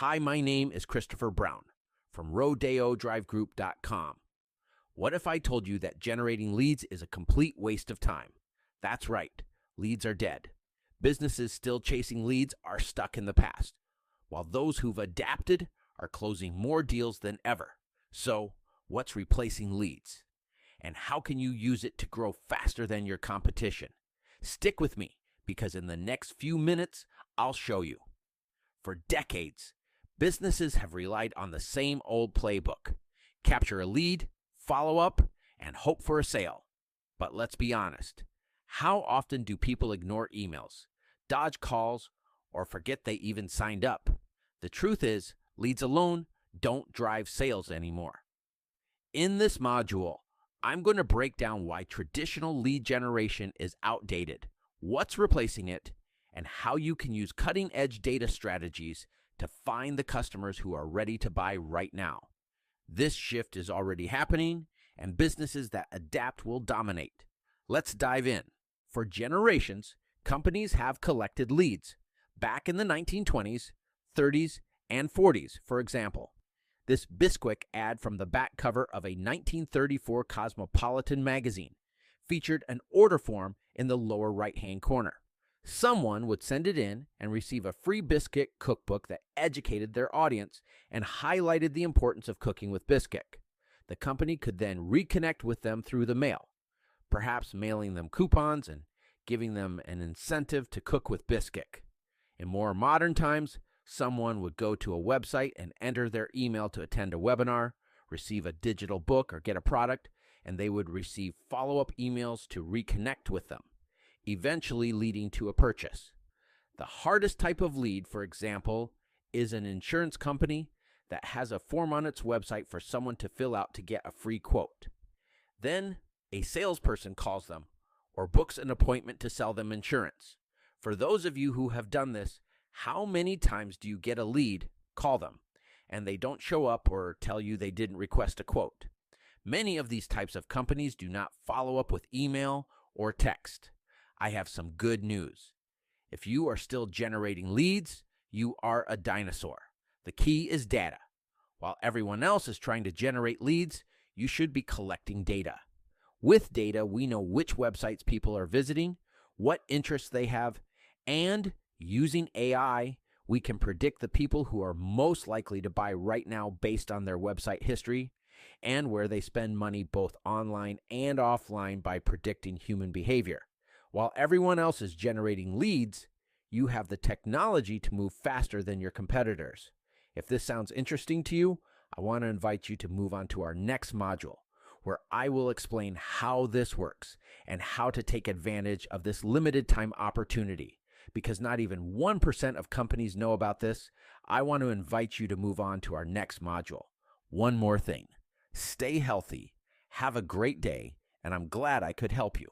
Hi, my name is Christopher Brown from RodeoDriveGroup.com. What if I told you that generating leads is a complete waste of time? That's right, leads are dead. Businesses still chasing leads are stuck in the past, while those who've adapted are closing more deals than ever. So, what's replacing leads? And how can you use it to grow faster than your competition? Stick with me, because in the next few minutes, I'll show you. For decades, businesses have relied on the same old playbook: capture a lead, follow up, and hope for a sale. But let's be honest, how often do people ignore emails, dodge calls, or forget they even signed up? The truth is, leads alone don't drive sales anymore. In this module, I'm going to break down why traditional lead generation is outdated, what's replacing it, and how you can use cutting-edge data strategies to find the customers who are ready to buy right now. This shift is already happening, and businesses that adapt will dominate. Let's dive in. For generations, companies have collected leads. Back in the 1920s, 30s, and 40s, for example. This Bisquick ad from the back cover of a 1934 Cosmopolitan magazine featured an order form in the lower right-hand corner. Someone would send it in and receive a free Bisquick cookbook that educated their audience and highlighted the importance of cooking with Bisquick. The company could then reconnect with them through the mail, perhaps mailing them coupons and giving them an incentive to cook with Bisquick. In more modern times, someone would go to a website and enter their email to attend a webinar, receive a digital book, or get a product, and they would receive follow-up emails to reconnect with them, eventually leading to a purchase. The hardest type of lead, for example, is an insurance company that has a form on its website for someone to fill out to get a free quote. Then a salesperson calls them or books an appointment to sell them insurance. For those of you who have done this, how many times do you get a lead, call them, and they don't show up or tell you they didn't request a quote? Many of these types of companies do not follow up with email or text. I have some good news. If you are still generating leads, you are a dinosaur. The key is data. While everyone else is trying to generate leads, you should be collecting data. With data, we know which websites people are visiting, what interests they have, and using AI, we can predict the people who are most likely to buy right now based on their website history and where they spend money both online and offline by predicting human behavior. While everyone else is generating leads, you have the technology to move faster than your competitors. If this sounds interesting to you, I want to invite you to move on to our next module, where I will explain how this works and how to take advantage of this limited time opportunity. Because not even 1% of companies know about this, I want to invite you to move on to our next module. One more thing. Stay healthy, have a great day, and I'm glad I could help you.